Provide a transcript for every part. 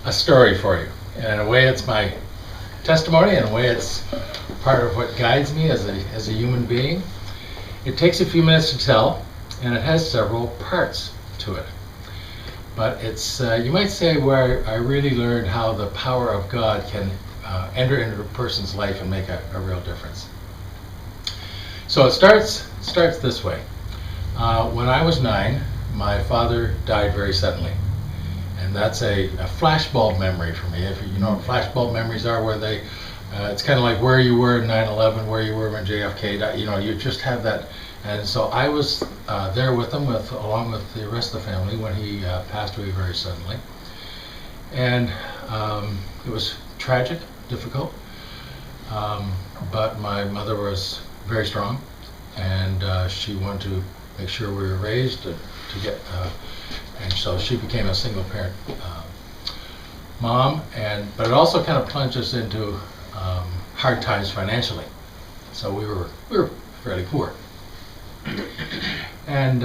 a story for you. And in a way it's my testimony, in a way it's part of what guides me as a human being. It takes a few minutes to tell, and it has several parts to it. But it's, you might say, where I really learned how the power of God can enter into a person's life and make a real difference. So it starts this way. When I was 9, my father died very suddenly. And that's a flashbulb memory for me. If you know what flashbulb memories are, where they, it's kind of like where you were in 9/11, where you were when JFK died. You know, you just have that. And so I was there with him, along with the rest of the family, when he passed away very suddenly. And it was tragic, difficult. But my mother was very strong, and she wanted to make sure we were raised to get, and so she became a single parent mom. But it also kind of plunged us into hard times financially. So we were fairly poor. And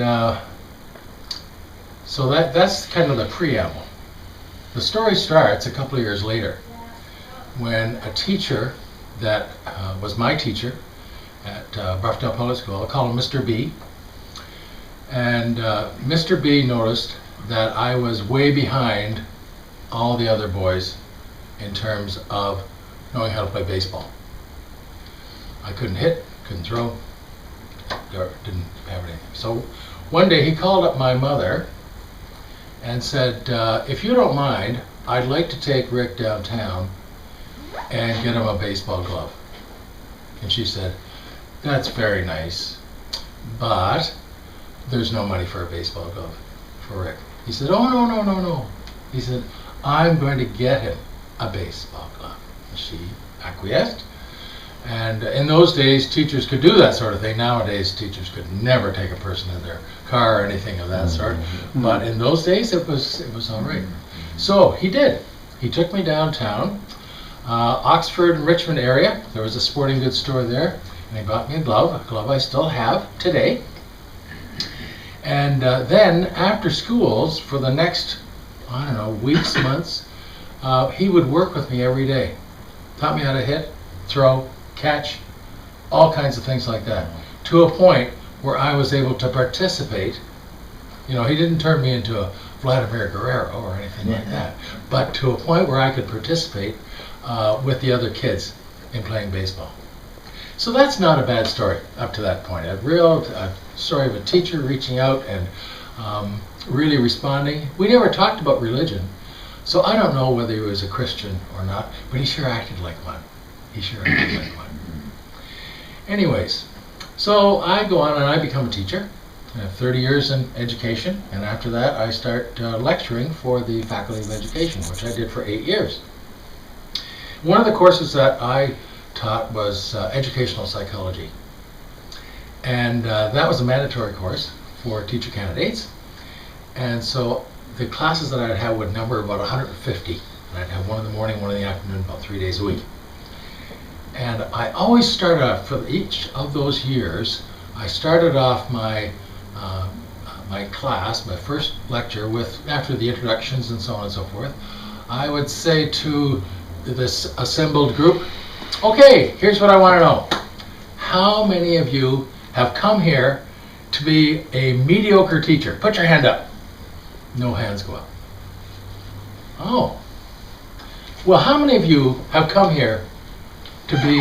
so that's kind of the preamble. The story starts a couple of years later, when a teacher that was my teacher at Buffalo Public School, I call him Mr. B. And Mr. B noticed that I was way behind all the other boys in terms of knowing how to play baseball. I couldn't hit, couldn't throw, didn't have anything. So one day he called up my mother and said, if you don't mind, I'd like to take Rick downtown and get him a baseball glove. And she said, that's very nice, but there's no money for a baseball glove for Rick. He said, oh, no. He said, I'm going to get him a baseball glove. And she acquiesced. And in those days, teachers could do that sort of thing. Nowadays, teachers could never take a person in their car or anything of that sort. But in those days, it was all right. So he did. He took me downtown, Oxford and Richmond area. There was a sporting goods store there, and he bought me a glove I still have today. And then after schools, for the next, I don't know, weeks, months, he would work with me every day. Taught me how to hit, throw, catch, all kinds of things like that, to a point where I was able to participate. You know, he didn't turn me into a Vladimir Guerrero or anything like that, but to a point where I could participate with the other kids in playing baseball. So that's not a bad story up to that point. A story of a teacher reaching out and really responding. We never talked about religion, so I don't know whether he was a Christian or not, but he sure acted like one. Anyways, so I go on and I become a teacher. I have 30 years in education, and after that I start lecturing for the Faculty of Education, which I did for 8 years. One of the courses that I taught was educational psychology, and that was a mandatory course for teacher candidates. And so the classes that I'd have would number about 150, and I'd have one in the morning, one in the afternoon, about 3 days a week. And I always started off, for each of those years, I started off my my class, my first lecture, with, after the introductions and so on and so forth, I would say to this assembled group, okay, here's what I want to know. How many of you have come here to be a mediocre teacher? Put your hand up. No hands go up. Oh. Well, how many of you have come here to be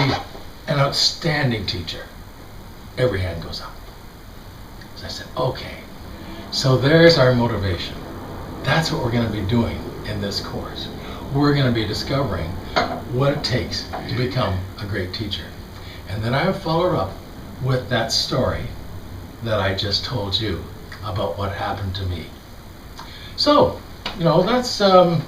an outstanding teacher? Every hand goes up. So I said, okay, so there's our motivation. That's what we're going to be doing in this course. We're going to be discovering what it takes to become a great teacher. And then I followed up with that story that I just told you about what happened to me. So, you know, that's not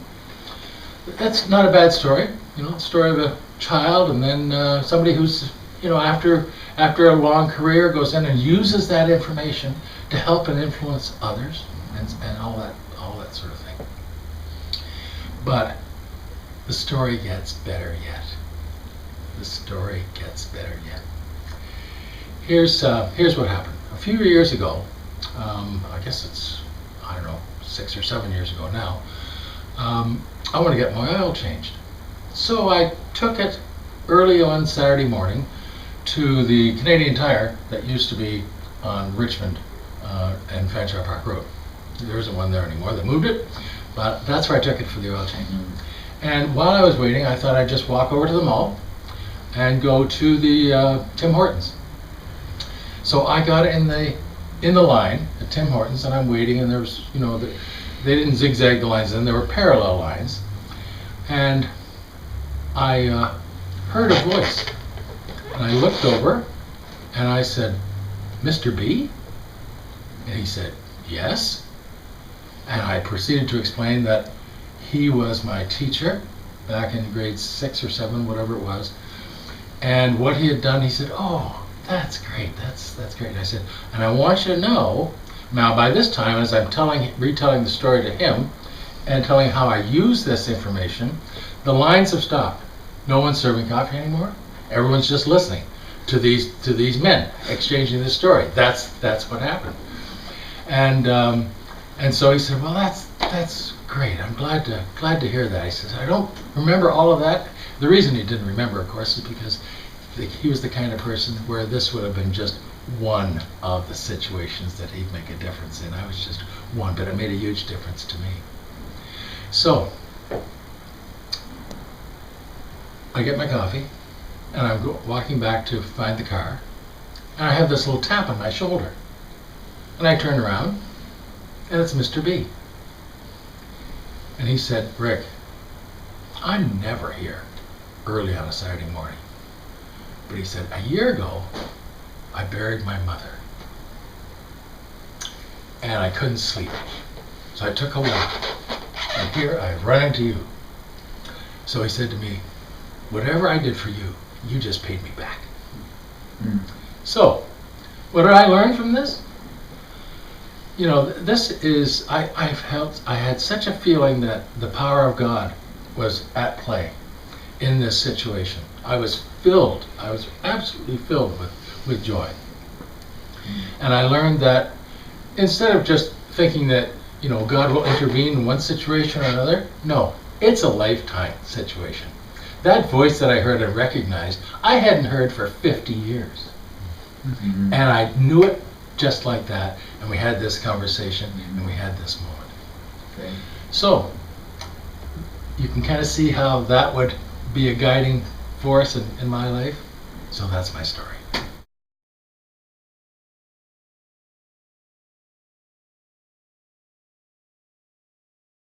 a bad story. You know, the story of a child, and then somebody who's, you know, after a long career goes in and uses that information to help and influence others, and all that sort of thing. But the story gets better yet. The story gets better yet. Here's what happened. A few years ago, I guess it's, I don't know, 6 or 7 years ago now, I want to get my oil changed. So I took it early on Saturday morning to the Canadian Tire that used to be on Richmond and Fanshawe Park Road. There isn't one there anymore. They moved it, but that's where I took it for the oil change. And while I was waiting, I thought I'd just walk over to the mall and go to the Tim Hortons. So I got in the line at Tim Hortons, and I'm waiting, and there was, they didn't zigzag the lines in, there were parallel lines. And I heard a voice, and I looked over, and I said, "Mr. B?" And he said, "Yes." And I proceeded to explain that he was my teacher back in grade 6 or 7, whatever it was. And what he had done, he said, "Oh, that's great, that's great." I said, "And I want you to know," now by this time, as I'm retelling the story to him and telling how I use this information, the lines have stopped. No one's serving coffee anymore. Everyone's just listening to these men exchanging this story. That's what happened. And so he said, "Well, that's great. I'm glad to hear that." He says, "I don't remember all of that." The reason he didn't remember, of course, is because he was the kind of person where this would have been just one of the situations that he'd make a difference in. I was just one, but it made a huge difference to me. So I get my coffee, and I'm walking back to find the car, and I have this little tap on my shoulder. And I turn around, and it's Mr. B. And he said, "Rick, I'm never here early on a Saturday morning. But," he said, "a year ago, I buried my mother. And I couldn't sleep. So I took a walk. And here I run into you." So he said to me, "Whatever I did for you, you just paid me back." So, what did I learn from this? This is, I had such a feeling that the power of God was at play in this situation. I was absolutely filled with joy. And I learned that instead of just thinking that, God will intervene in one situation or another, no, it's a lifetime situation. That voice that I heard and recognized, I hadn't heard for 50 years. And I knew it just like that, and we had this conversation, and we had this moment. Okay. So, you can kind of see how that would be a guiding force in my life. So that's my story.